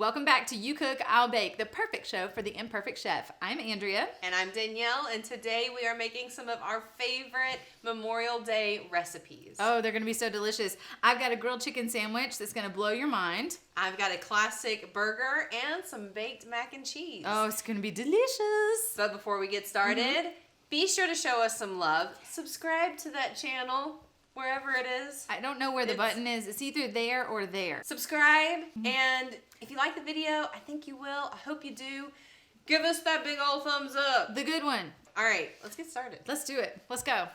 Welcome back to You Cook, I'll Bake, the perfect show for the imperfect chef. I'm Andrea. And I'm Danielle, and today we are making some of our favorite Memorial Day recipes. Oh, they're going to be so delicious. I've got a grilled chicken sandwich that's going to blow your mind. I've got a classic burger and some baked mac and cheese. Oh, it's going to be delicious. But before we get started, be sure to show us some love. Subscribe to that channel, wherever it is. I don't know where the button is. It's either there or there. Subscribe, and if you like the video, I think you will. I hope you do. Give us that big old thumbs up. The good one. All right, let's get started. Let's do it. Let's go.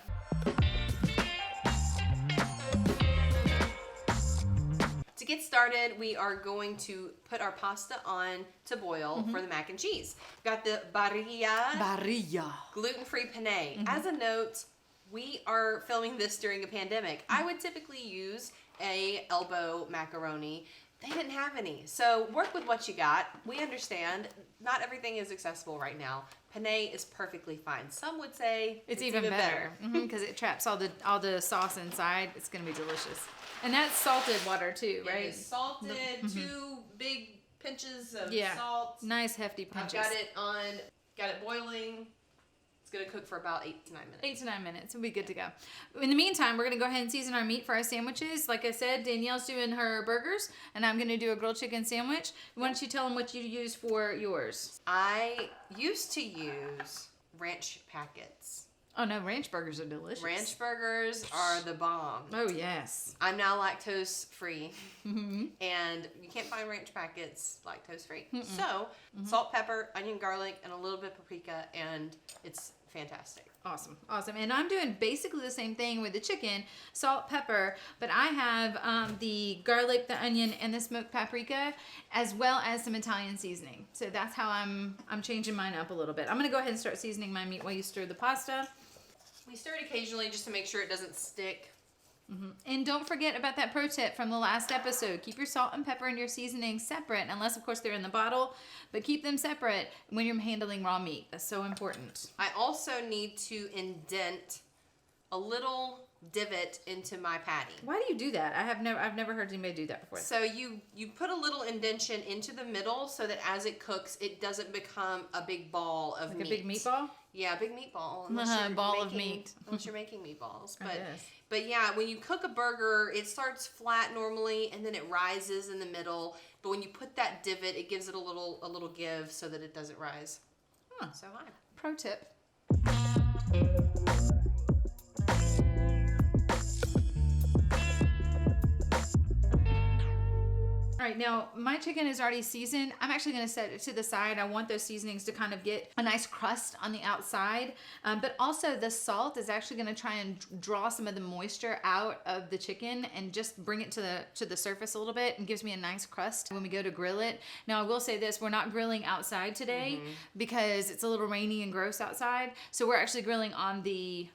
To get started, we are going to put our pasta on to boil for the mac and cheese. We've got the Barilla. gluten-free penne. As a note, we are filming this during a pandemic. I would typically use a elbow macaroni. They didn't have any. So work with what you got. We understand not everything is accessible right now. Penne is perfectly fine. Some would say It's even better because it traps all the sauce inside. It's going to be delicious. And that's salted water too, right? It is salted, 2 big pinches of salt. Nice hefty pinches. Got it boiling. It's gonna cook for about 8 to 9 minutes. 8 to 9 minutes. We'll be good to go. In the meantime, we're gonna go ahead and season our meat for our sandwiches. Like I said, Danielle's doing her burgers, and I'm gonna do a grilled chicken sandwich. Why don't you tell them what you use for yours? I used to use ranch packets. Oh no, ranch burgers are delicious. Ranch burgers are the bomb. Oh yes. I'm now lactose free, and you can't find ranch packets lactose free. So salt, pepper, onion, garlic, and a little bit of paprika, and it's fantastic. Awesome. And I'm doing basically the same thing with the chicken, salt, pepper, but I have the garlic, the onion, and the smoked paprika, as well as some Italian seasoning. So that's how I'm changing mine up a little bit. I'm gonna go ahead and start seasoning my meat while you stir the pasta. We stir it occasionally just to make sure it doesn't stick. And don't forget about that pro tip from the last episode. Keep your salt and pepper and your seasoning separate, unless of course they're in the bottle, but keep them separate when you're handling raw meat. That's so important. I also need to indent a little divot into my patty. Why do you do that? I've never heard anybody do that before. So you put a little indentation into the middle so that as it cooks, it doesn't become a big ball of meat. Like a big meatball? Yeah, a big meatball. Of meat. Unless you're making meatballs. Yes. But yeah, when you cook a burger, it starts flat normally and then it rises in the middle. But when you put that divot, it gives it a little give so that it doesn't rise. So hi. Pro tip. All right, now my chicken is already seasoned. I'm actually gonna set it to the side. I want those seasonings to kind of get a nice crust on the outside, but also the salt is actually gonna try and draw some of the moisture out of the chicken and just bring it to the surface a little bit and gives me a nice crust when we go to grill it. Now I will say this, we're not grilling outside today because it's a little rainy and gross outside. So we're actually grilling on the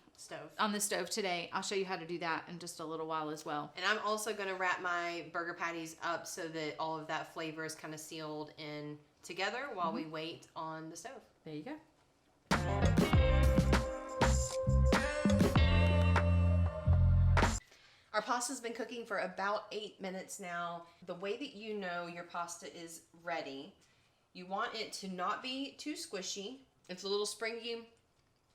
stove today. I'll show you how to do that in just a little while as well. And I'm also going to wrap my burger patties up so that all of that flavor is kind of sealed in together while we wait on the stove. There you go. Our pasta's been cooking for about 8 minutes now. The way that you know your pasta is ready, you want it to not be too squishy. It's a little springy.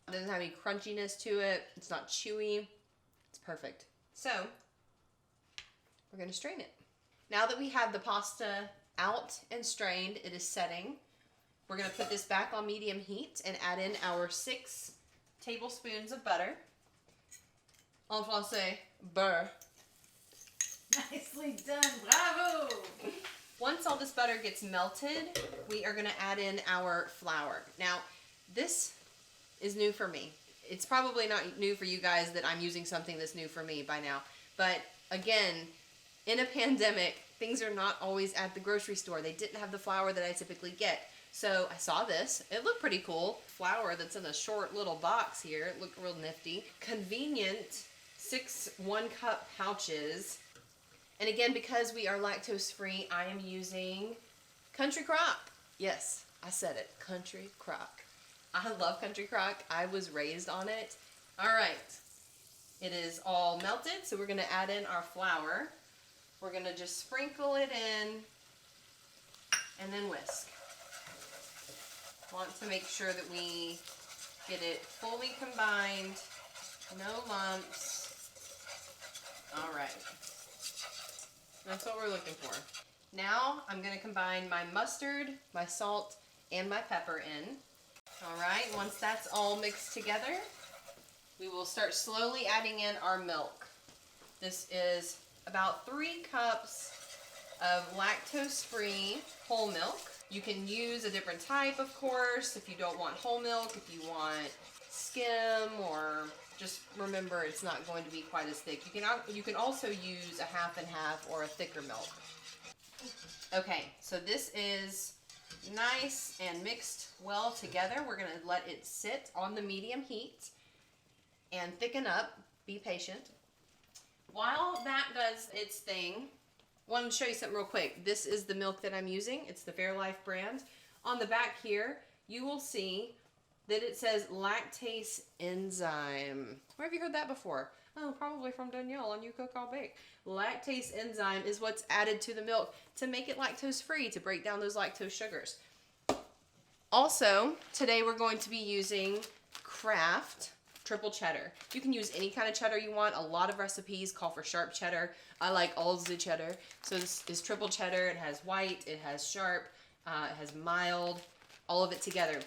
It doesn't have any crunchiness to it. It's not chewy. It's perfect. So, we're going to strain it. Now that we have the pasta out and strained, it is setting. We're going to put this back on medium heat and add in our 6 tablespoons of butter. En français, beurre. Nicely done, bravo! Once all this butter gets melted, we are going to add in our flour. Now, this is new for me. It's probably not new for you guys that I'm using something that's new for me by now. But again, in a pandemic, things are not always at the grocery store. They didn't have the flour that I typically get. So I saw this. It looked pretty cool. Flour that's in a short little box here. It looked real nifty. Convenient 6 1-cup pouches. And again, because we are lactose free, I am using Country Crock. Yes, I said it. Country Crock. I love Country Crock. I was raised on it. All right. It is all melted, so we're going to add in our flour. We're going to just sprinkle it in and then whisk. Want to make sure that we get it fully combined, no lumps. All right, that's what we're looking for. Now I'm going to combine my mustard, my salt, and my pepper in. All right, once that's all mixed together, we will start slowly adding in our milk. This is about 3 cups of lactose-free whole milk. You can use a different type, of course, if you don't want whole milk, if you want skim, or just remember it's not going to be quite as thick. You can also use a half and half or a thicker milk. Okay, so this is nice and mixed well together. We're going to let it sit on the medium heat and thicken up. Be patient. While that does its thing, I wanted to show you something real quick. This is the milk that I'm using. It's the Fairlife brand. On the back here, you will see that it says lactase enzyme. Where have you heard that before? Oh, probably from Danielle on You Cook I'll Bake. Lactase enzyme is what's added to the milk to make it lactose free, to break down those lactose sugars. Also, today we're going to be using Kraft triple cheddar. You can use any kind of cheddar you want. A lot of recipes call for sharp cheddar. I like all the cheddar. So this is triple cheddar. It has white, it has sharp, it has mild, all of it together.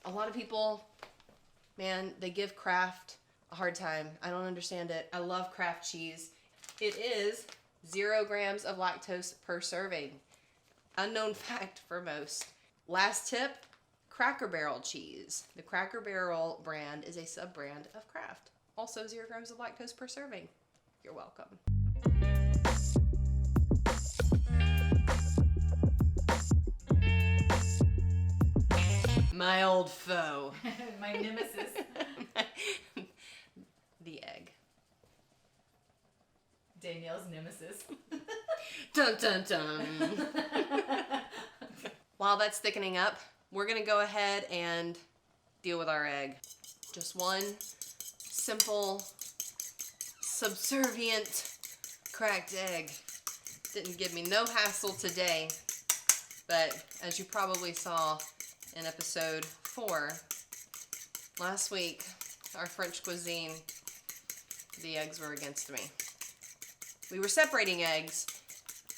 A lot of people, man, they give Kraft a hard time. I don't understand it. I love Kraft cheese. It is 0 grams of lactose per serving. Unknown fact for most. Last tip, Cracker Barrel cheese. The Cracker Barrel brand is a sub-brand of Kraft. Also 0 grams of lactose per serving. You're welcome. My old foe. My nemesis. The egg. Danielle's nemesis. Dun dun dun. While that's thickening up, we're gonna go ahead and deal with our egg. Just one simple, subservient, cracked egg. Didn't give me no hassle today, but as you probably saw in episode 4, last week, our French cuisine, the eggs were against me. We were separating eggs,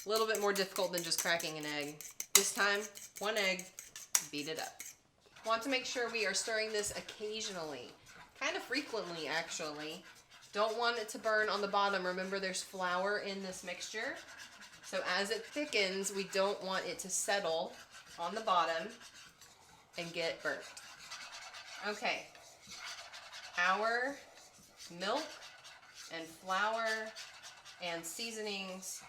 a little bit more difficult than just cracking an egg. This time, 1 egg, beat it up. Want to make sure we are stirring this occasionally, kind of frequently actually. Don't want it to burn on the bottom. Remember, there's flour in this mixture. So as it thickens, we don't want it to settle on the bottom and get burnt. Okay, our milk and flour and seasonings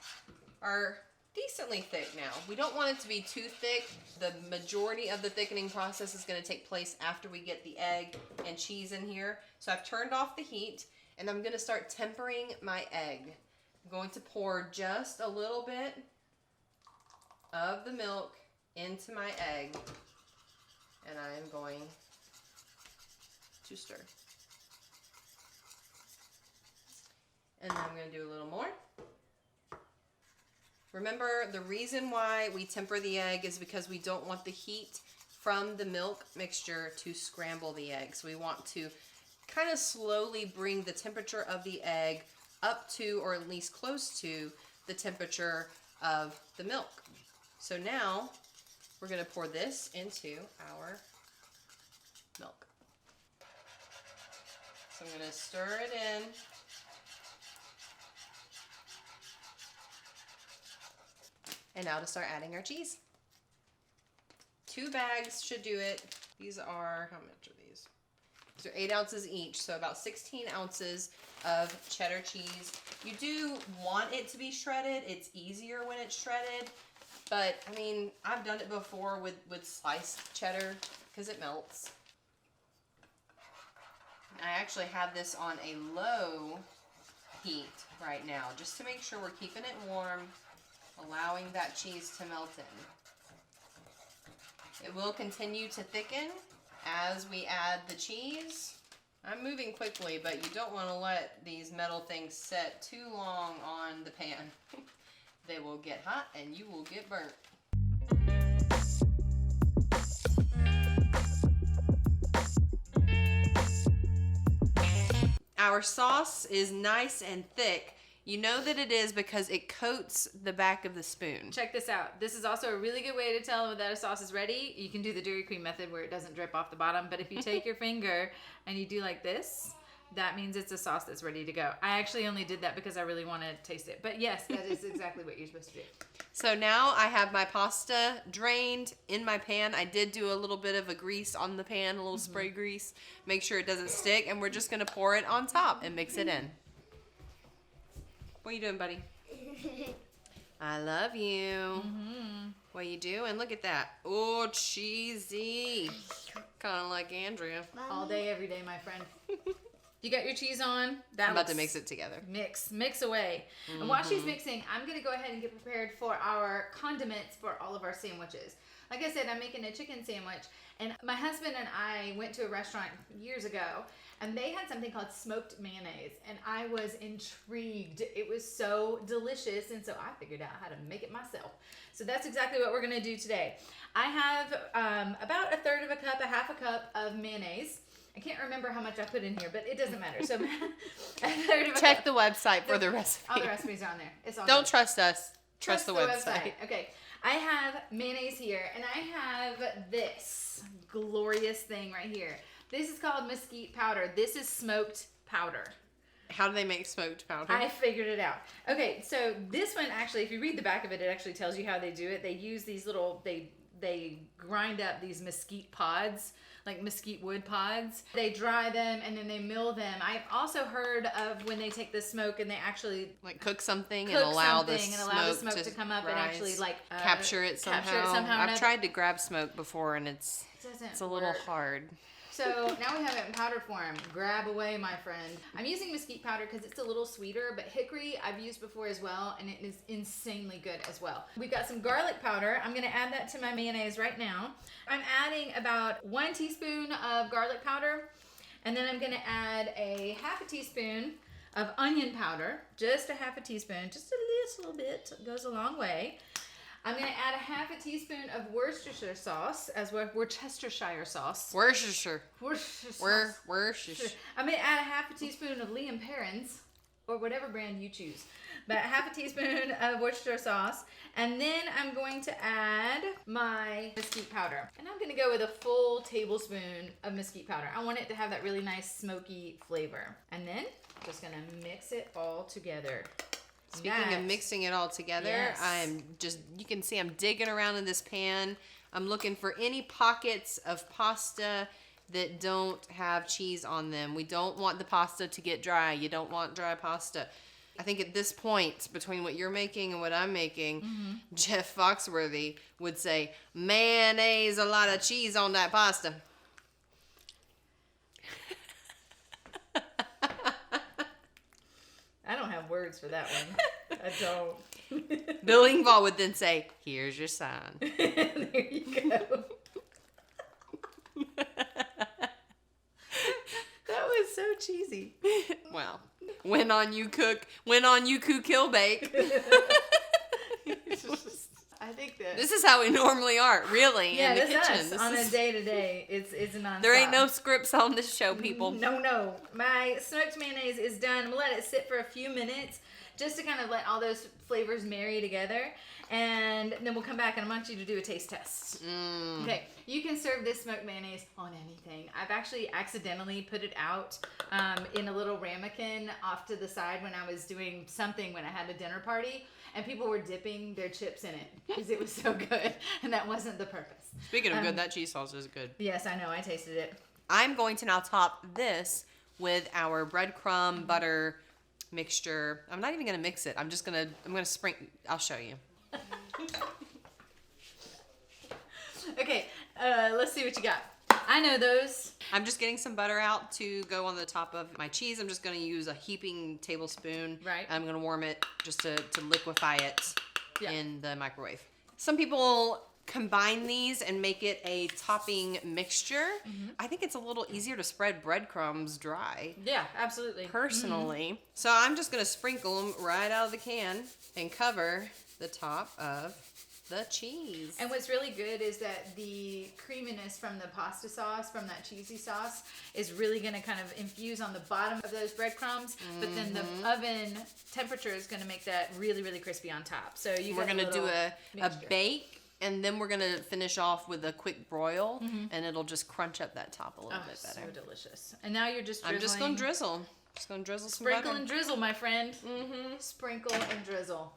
are decently thick now. We don't want it to be too thick. The majority of the thickening process is going to take place after we get the egg and cheese in here. So I've turned off the heat and I'm going to start tempering my egg. I'm going to pour just a little bit of the milk into my egg and I am going to stir. And then I'm going to do a little more. Remember, the reason why we temper the egg is because we don't want the heat from the milk mixture to scramble the egg. So we want to kind of slowly bring the temperature of the egg up to, or at least close to, the temperature of the milk. So now we're going to pour this into our milk. So I'm going to stir it in. And now to start adding our cheese. 2 bags should do it. These are, how much are these? These are 8 ounces each, so about 16 ounces of cheddar cheese. You do want it to be shredded. It's easier when it's shredded. But, I mean, I've done it before with sliced cheddar because it melts. I actually have this on a low heat right now just to make sure we're keeping it warm, allowing that cheese to melt in. It will continue to thicken as we add the cheese. I'm moving quickly, but you don't want to let these metal things set too long on the pan. They will get hot and you will get burnt. Our sauce is nice and thick. You know that it is because it coats the back of the spoon. Check this out. This is also a really good way to tell that a sauce is ready. You can do the Dairy Queen method where it doesn't drip off the bottom, but if you take your finger and you do like this, that means it's a sauce that's ready to go. I actually only did that because I really want to taste it. But yes, that is exactly what you're supposed to do. So now I have my pasta drained in my pan. I did do a little bit of a grease on the pan, a little spray grease. Make sure it doesn't stick, and we're just going to pour it on top and mix it in. What are you doing, buddy? I love you. What are you doing? Look at that. Oh, cheesy. Kind of like Andrea. All day, every day, my friend. You got your cheese on? I'm about to mix it together. Mix away. And while she's mixing, I'm going to go ahead and get prepared for our condiments for all of our sandwiches. Like I said, I'm making a chicken sandwich, and my husband and I went to a restaurant years ago, and they had something called smoked mayonnaise, and I was intrigued. It was so delicious, and so I figured out how to make it myself. So that's exactly what we're going to do today. I have about a third of a cup, a half a cup of mayonnaise. I can't remember how much I put in here, but it doesn't matter. So a third of a Check cup. the website for the recipe. All the recipes are on there. It's all Don't good. trust us. Trust the website. Okay. I have mayonnaise here, and I have this glorious thing right here. This is called mesquite powder. This is smoked powder. How do they make smoked powder? I figured it out. Okay, so this one actually, if you read the back of it, it actually tells you how they do it. They use these little, they grind up these mesquite pods, like mesquite wood pods. They dry them and then they mill them. I've also heard of when they take the smoke and they actually like cook something and allow the smoke to come up rise, and actually like capture it somehow. I've tried to grab smoke before and it's a little hard. So now we have it in powder form. Grab away, my friend. I'm using mesquite powder because it's a little sweeter, but hickory I've used before as well, and it is insanely good as well. We've got some garlic powder. I'm going to add that to my mayonnaise right now. I'm adding about 1 teaspoon of garlic powder, and then I'm going to add a half a teaspoon of onion powder. Just a half a teaspoon, just a little bit. It goes a long way. I'm going to add a half a teaspoon of Worcestershire sauce, as well, Worcestershire sauce. Worcestershire. Worcestershire. Worcestershire. I'm going to add a half a teaspoon of Liam Perrins, or whatever brand you choose. But half a teaspoon of Worcestershire sauce. And then I'm going to add my mesquite powder. And I'm going to go with a full tablespoon of mesquite powder. I want it to have that really nice smoky flavor. And then just going to mix it all together. Speaking of mixing it all together, yes. you can see I'm digging around in this pan. I'm looking for any pockets of pasta that don't have cheese on them. We don't want the pasta to get dry. You don't want dry pasta. I think at this point, between what you're making and what I'm making, Jeff Foxworthy would say, mayonnaise, a lot of cheese on that pasta. I don't have words for that one. I don't. Bill Engvall would then say, here's your sign. There you go. That was so cheesy. Well, when on you cook, kill bake. I think that This is how we normally are, really, in the this kitchen. Us on a day to day. It's nonstop. There ain't no scripts on this show, people. No. My smoked mayonnaise is done. I'm gonna let it sit for a few minutes just to kind of let all those flavors marry together, and then we'll come back and I want you to do a taste test. Okay, you can serve this smoked mayonnaise on anything. I've actually accidentally put it out in a little ramekin off to the side when I was doing something when I had a dinner party, and people were dipping their chips in it because it was so good, and that wasn't the purpose. Speaking of good, that cheese sauce is good. Yes, I know. I tasted it. I'm going to now top this with our breadcrumb butter mixture. I'm not even going to mix it. I'm going to sprinkle. I'll show you. Okay, let's see what you got. I know those. I'm just getting some butter out to go on the top of my cheese. I'm just going to use a heaping tablespoon. Right. I'm going to warm it just to liquefy it Yeah. in the microwave. Some people combine these and make it a topping mixture. I think it's a little easier to spread breadcrumbs dry. Yeah, absolutely. Personally. So I'm just going to sprinkle them right out of the can and cover the top of the cheese. And what's really good is that the creaminess from the pasta sauce, from that cheesy sauce, is really going to kind of infuse on the bottom of those breadcrumbs. But then the oven temperature is going to make that really, really crispy on top. So we're going to do a bake, and then we're going to finish off with a quick broil, and it'll just crunch up that top a little bit better. So delicious. And now you're just drizzling. I'm just going to drizzle. Just going to drizzle some Sprinkle butter. and drizzle, my friend. Sprinkle and drizzle.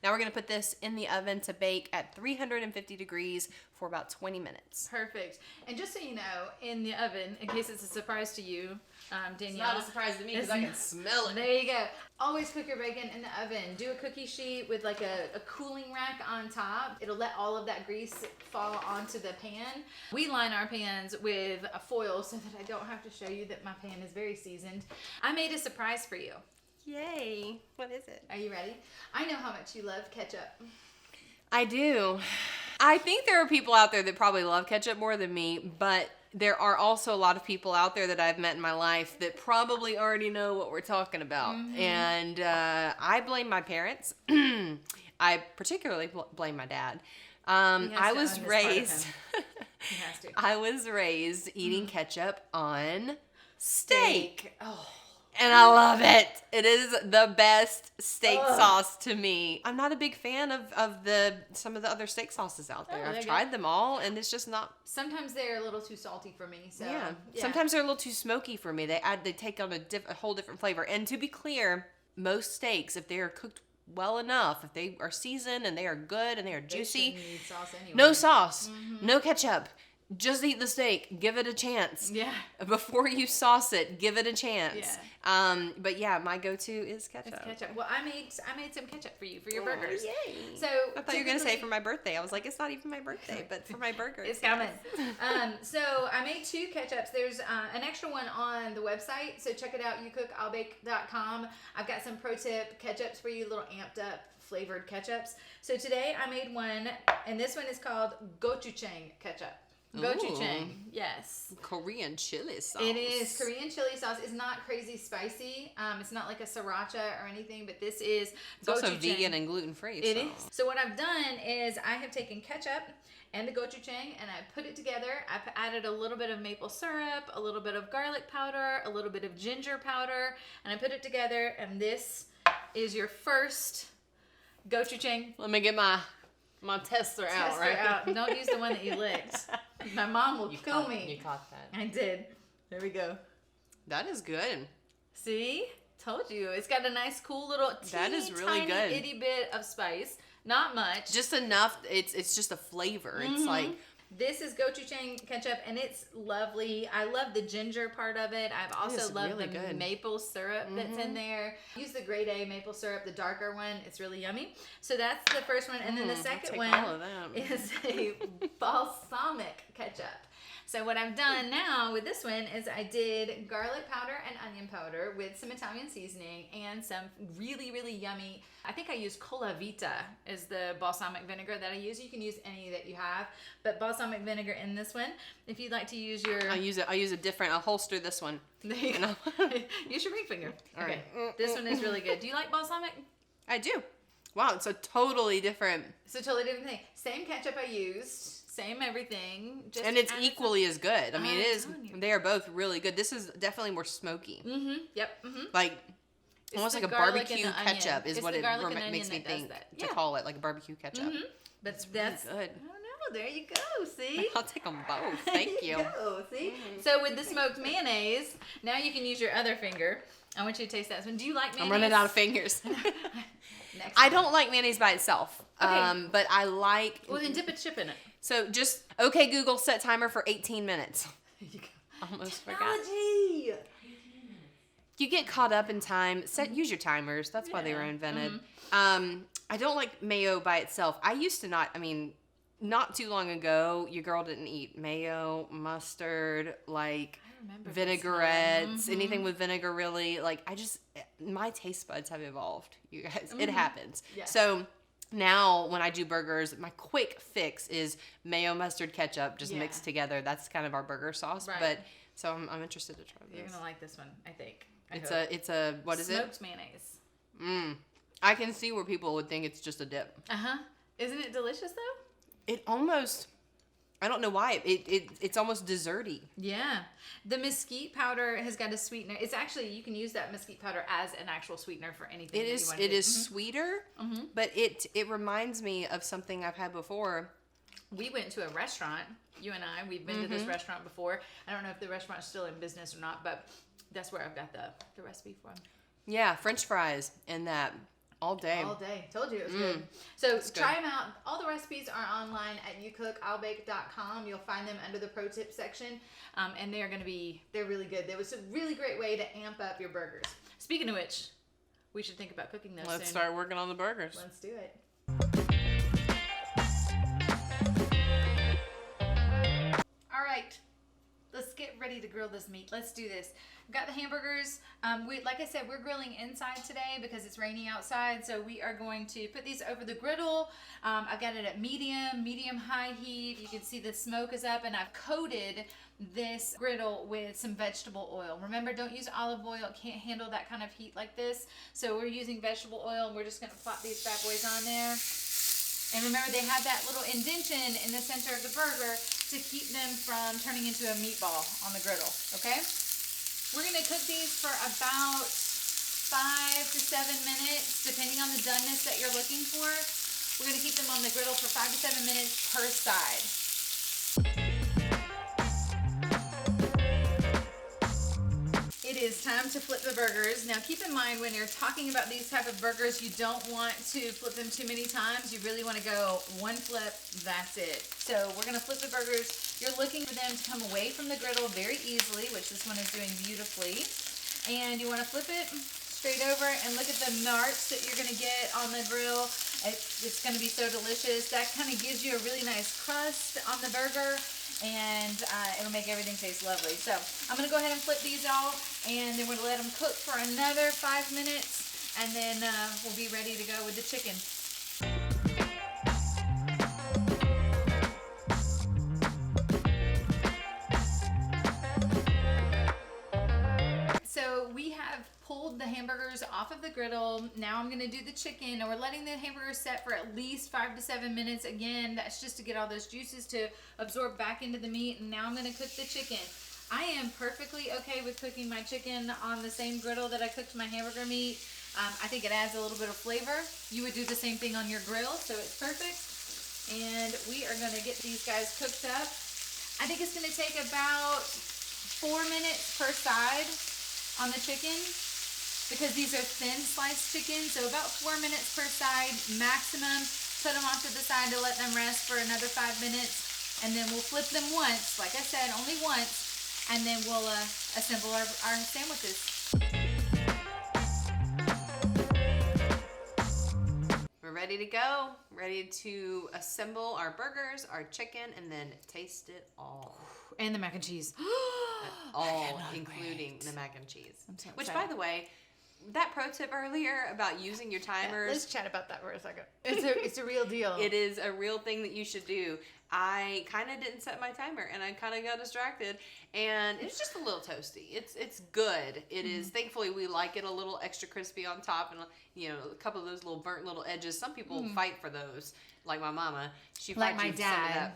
Now we're going to put this in the oven to bake at 350 degrees for about 20 minutes. Perfect. And just so you know, in the oven, in case it's a surprise to you, Danielle. It's not a surprise to me because I can smell it. There you go. Always cook your bacon in the oven. Do a cookie sheet with like a cooling rack on top. It'll let all of that grease fall onto the pan. We line our pans with a foil so that I don't have to show you that my pan is very seasoned. I made a surprise for you. Yay. What is it? Are you ready? I know how much you love ketchup. I do. I think there are people out there that probably love ketchup more than me, but there are also a lot of people out there that I've met in my life that probably already know what we're talking about. And I blame my parents. I particularly blame my dad. I was raised I was raised eating ketchup on steak. Oh. And I love it. It is the best steak sauce to me. I'm not a big fan of some of the other steak sauces out there. I've tried them all, and it's just not. Sometimes they're a little too salty for me. So yeah. Sometimes they're a little too smoky for me. They take on a whole different flavor. And to be clear, most steaks, if they are cooked well enough, if they are seasoned and they are good and they are juicy, need sauce anyway. no sauce, no ketchup. Just eat the steak. Give it a chance. Yeah. Before you sauce it, give it a chance. Yeah. But yeah, my go-to is ketchup. It's ketchup. Well, I made some ketchup for you for your burgers. Yay. So I thought you were gonna say for my birthday. I was like, it's not even my birthday, but for my burgers. It's coming. So I made 2 ketchups. There's an extra one on the website, so check it out. YouCookI'llBake.com. I've got some pro tip ketchups for you, little amped up flavored ketchups. So today I made one, and this one is called gochujang ketchup. Gochujang, yes. Korean chili sauce. It is Korean chili sauce. It's not crazy spicy. It's not like a sriracha or anything, but this is It's also vegan and gluten-free. It is. So what I've done is I have taken ketchup and the gochujang and I put it together. I've added a little bit of maple syrup, a little bit of garlic powder, a little bit of ginger powder, and I put it together, and this is your first gochujang. Let me get my tester out, right? Don't use the one that you licked. My mom will kill me. You caught that. I did. There we go. That is good. See? Told you. It's got a nice, cool little that is really tiny, good. itty bit of spice. Not much. Just enough. It's just a flavor. It's like... This is gochujang ketchup, and it's lovely. I love the ginger part of it. I've also loved really the good. maple syrup that's in there. Use the grade A maple syrup, the darker one. It's really yummy. So that's the first one. And then the second one is a balsamic ketchup. So what I've done now with this one is I did garlic powder and onion powder with some Italian seasoning and some really, really yummy, I think I used Cola Vita is the balsamic vinegar that I use. You can use any that you have, but balsamic vinegar in this one. If you'd like to use your... I use a different, I'll holster this one. There you go. Use your ring finger. All okay. right. This one is really good. Do you like balsamic? I do. Wow, it's a totally different... It's a totally different thing. Same ketchup I used. Same everything. Just and it's equally as good. I mean, it is. telling you. They are both really good. This is definitely more smoky. Yep. Like It's almost the like a garlic and barbecue the onion. ketchup is It's what the it garlic and makes onion me that does think that. to Yeah. call it, like a barbecue ketchup. But It's that's really good. I don't know. There you go. See? I'll take them both. Thank you. Go. See? So with the smoked mayonnaise, now you can use your other finger. I want you to taste that one. Do you like mayonnaise? I'm running out of fingers. Next I one. don't like mayonnaise by itself. Okay. But I like. Well, then dip a chip in it. So just okay. Google, set timer for 18 minutes. There you go. Almost forgot. Technology. You get caught up in time. Use your timers. That's why they were invented. I don't like mayo by itself. I used to not. I mean, not too long ago, your girl didn't eat mayo, mustard, like vinaigrettes, anything with vinegar. Really, like my taste buds have evolved. You guys, it happens. Yes. So. Now, when I do burgers, my quick fix is mayo, mustard, ketchup, just mixed together. That's kind of our burger sauce. Right. But So I'm interested to try You're this. gonna like this one, I think. I It's hope. a what is it? Smoked mayonnaise. I can see where people would think it's just a dip. Isn't it delicious though? It almost, I don't know why, it's almost desserty. Yeah. The mesquite powder has got a sweetener. It's actually, you can use that mesquite powder as an actual sweetener for anything. It is sweeter, but it reminds me of something I've had before. We went to a restaurant, you and I, we've been to this restaurant before. I don't know if the restaurant's still in business or not, but that's where I've got the recipe from. Yeah, French fries and that all day. All day. Told you it was good. So try them out. All the recipes are online at youcooki'llbake.com. You'll find them under the pro tip section. And they're really good. It was a really great way to amp up your burgers. Speaking of which, we should think about cooking those soon. Let's start working on the burgers. Let's do it. All right. Let's get ready to grill this meat. Let's do this. I've got the hamburgers. Like I said, we're grilling inside today because it's rainy outside. So we are going to put these over the griddle. I've got it at medium high heat. You can see the smoke is up, and I've coated this griddle with some vegetable oil. Remember, don't use olive oil. It can't handle that kind of heat like this. So we're using vegetable oil, and we're just gonna plop these bad boys on there. And remember, they have that little indentation in the center of the burger to keep them from turning into a meatball on the griddle, okay? We're gonna cook these for about 5 to 7 minutes, depending on the doneness that you're looking for. We're gonna keep them on the griddle for 5 to 7 minutes per side. It is time to flip the burgers. Now keep in mind, when you're talking about these type of burgers, you don't want to flip them too many times. You really want to go one flip, that's it. So we're gonna flip the burgers. You're looking for them to come away from the griddle very easily, which this one is doing beautifully. And you want to flip it straight over and look at the marks that you're gonna get on the grill. It's gonna be so delicious. That kind of gives you a really nice crust on the burger, and it'll make everything taste lovely. So I'm gonna go ahead and flip these all, and then we're gonna let them cook for another 5 minutes, and then we'll be ready to go with the chicken. So we have pulled the hamburgers off of the griddle. Now I'm gonna do the chicken, and we're letting the hamburgers set for at least 5 to 7 minutes. Again, that's just to get all those juices to absorb back into the meat. And now I'm gonna cook the chicken. I am perfectly okay with cooking my chicken on the same griddle that I cooked my hamburger meat. I think it adds a little bit of flavor. You would do the same thing on your grill, so it's perfect. And we are gonna get these guys cooked up. I think it's gonna take about 4 minutes per side on the chicken, because these are thin sliced chicken, so about 4 minutes per side maximum. Put them off to the side to let them rest for another 5 minutes, and then we'll flip them once, like I said, only once, and then we'll assemble our sandwiches. We're ready to go, ready to assemble our burgers, our chicken, and then taste it all. And the mac and cheese. All, including the mac and cheese. I'm so Which, excited. by the way, that pro tip earlier about using your timers. Let's chat about that for a second. It's a real deal. It is a real thing that you should do. I kind of didn't set my timer, and I kind of got distracted, and it's just a little toasty. It's good. It is. Thankfully, we like it a little extra crispy on top, and a couple of those little burnt little edges. Some people fight for those, like my mama. She Like fights my for some of dad.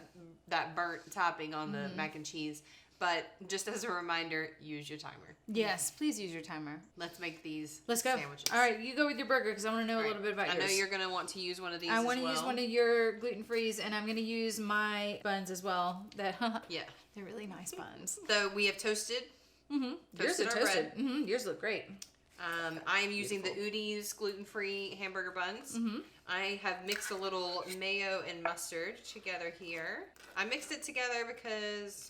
that burnt topping on the mac and cheese. But just as a reminder, use your timer. Yes, please use your timer. Let's make these Let's go. sandwiches. All right, you go with your burger because I want to know a little bit about I yours. know you're going to want to use one of these I as want to well. use one of your gluten-frees, and I'm going to use my buns as well. Yeah. They're really nice buns. So we have toasted. Yours Toasted are our toasted. bread. Yours look great. I am using the Udi's gluten-free hamburger buns. I have mixed a little mayo and mustard together here. I mixed it together because,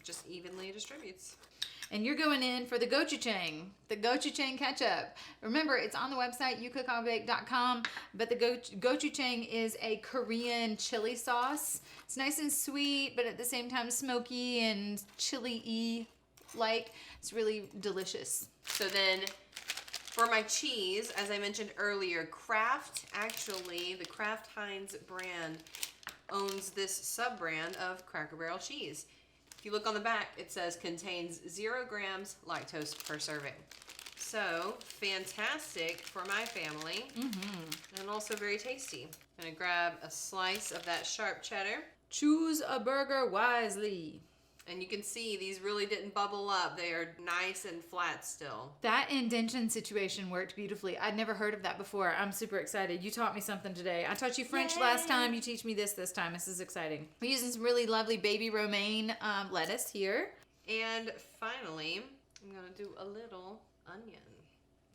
just evenly distributes. And you're going in for the gochujang, ketchup. Remember, it's on the website, youcooki'llbake.com, but the gochujang is a Korean chili sauce. It's nice and sweet, but at the same time smoky and chili-y like. It's really delicious. So then, for my cheese, as I mentioned earlier, the Kraft Heinz brand owns this sub-brand of Cracker Barrel cheese. If you look on the back, it says contains 0 grams lactose per serving. So fantastic for my family, and also very tasty. I'm gonna grab a slice of that sharp cheddar. Choose a burger wisely. And you can see these really didn't bubble up. They are nice and flat still. That indention situation worked beautifully. I'd never heard of that before. I'm super excited. You taught me something today. I taught you French last time. You teach me this time. This is exciting. We're using some really lovely baby romaine lettuce here. And finally, I'm gonna do a little onion.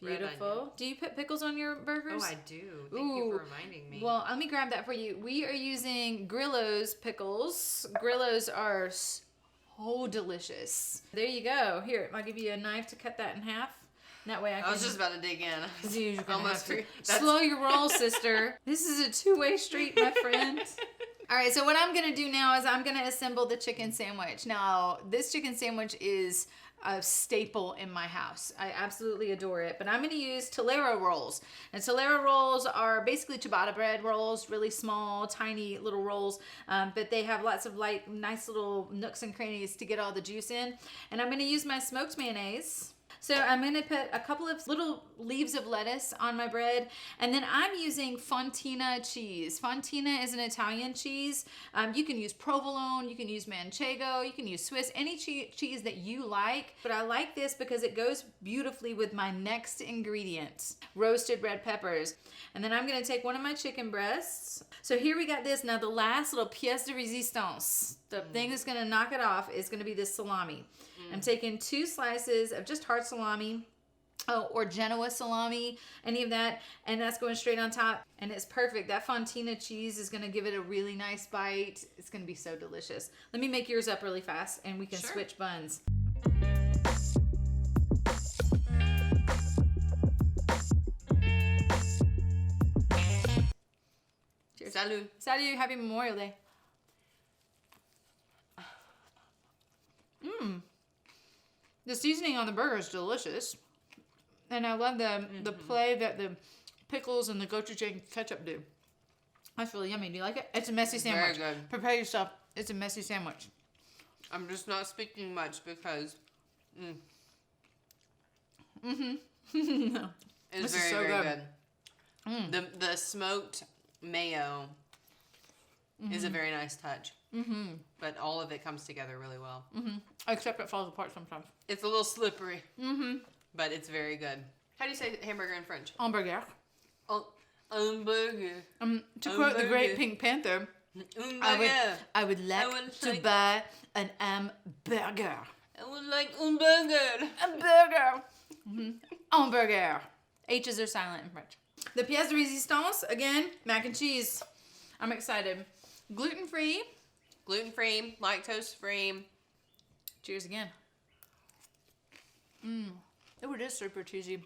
Red Beautiful. onion. Do you put pickles on your burgers? Oh, I do. Thank you for reminding me. Well, let me grab that for you. We are using Grillo's pickles. Grillo's are so delicious. There you go. Here, I'll give you a knife to cut that in half. That way I can... I was just about to dig in. You're gonna Almost have to that's- slow your roll, sister. This is a two-way street, my friend. All right, so what I'm gonna do now is I'm gonna assemble the chicken sandwich. Now, this chicken sandwich is a staple in my house. I absolutely adore it, but I'm gonna use Tolero rolls. And Tolero rolls are basically ciabatta bread rolls, really small, tiny little rolls, but they have lots of nice little nooks and crannies to get all the juice in. And I'm gonna use my smoked mayonnaise. So I'm going to put a couple of little leaves of lettuce on my bread. And then I'm using Fontina cheese. Fontina is an Italian cheese. You can use provolone, you can use manchego, you can use Swiss, any cheese that you like. But I like this because it goes beautifully with my next ingredient, roasted red peppers. And then I'm going to take one of my chicken breasts. So here we got this. Now the last little pièce de résistance, the thing that's going to knock it off is going to be this salami. I'm taking 2 slices of just hard salami, or Genoa salami, any of that, and that's going straight on top, and it's perfect. That Fontina cheese is going to give it a really nice bite. It's going to be so delicious. Let me make yours up really fast, and we can switch buns. Cheers. Salut. Salut, happy Memorial Day. The seasoning on the burger is delicious. And I love the play that the pickles and the gochujang ketchup do. That's really yummy. Do you like it? It's a messy sandwich. Very good. Prepare yourself. It's a messy sandwich. I'm just not speaking much because No. it's This is very, so very good. good. The smoked mayo is a very nice touch. But all of it comes together really well. Except it falls apart sometimes. It's a little slippery. But it's very good. How do you say hamburger in French? Hamburger. Oh, hamburger. To quote the great Hamburger. Pink Panther, Hamburger. I would like would to like- buy an hamburger. I would like hamburger. Hamburger. Hamburger. H's are silent in French. The pièce de résistance, again, mac and cheese. I'm excited. Gluten-free. Gluten-free, lactose-free. Cheers again. Oh, it is super cheesy.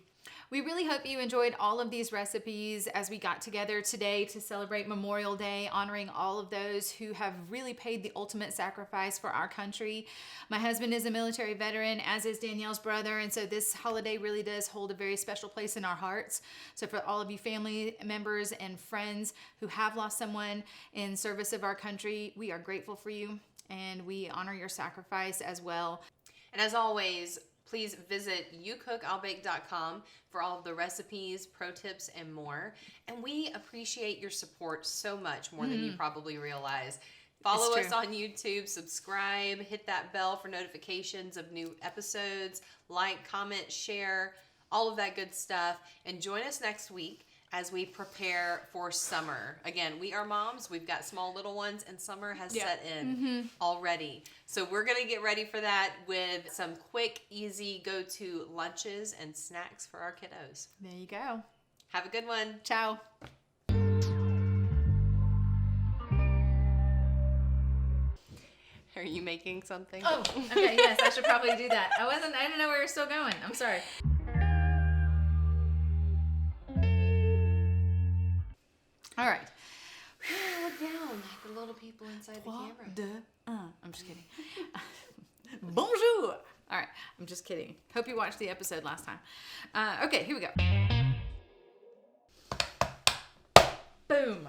We really hope you enjoyed all of these recipes as we got together today to celebrate Memorial Day, honoring all of those who have really paid the ultimate sacrifice for our country. My husband is a military veteran, as is Danielle's brother, and so this holiday really does hold a very special place in our hearts. So for all of you family members and friends who have lost someone in service of our country, we are grateful for you, and we honor your sacrifice as well. And as always, please visit youkookalbake.com for all of the recipes, pro tips, and more. And we appreciate your support so much, more than you probably realize. Follow It's us true. on YouTube, subscribe, hit that bell for notifications of new episodes, like, comment, share, all of that good stuff. And join us next week as we prepare for summer. Again, we are moms, we've got small little ones, and summer has set in already. So we're gonna get ready for that with some quick, easy go-to lunches and snacks for our kiddos. There you go. Have a good one. Ciao. Are you making something? Oh, okay, yes, I should probably do that. I didn't know we were still going. I'm sorry. All right. Look down. The little people inside the camera. I'm just kidding. Bonjour. All right, I'm just kidding. Hope you watched the episode last time. Okay, here we go. Boom.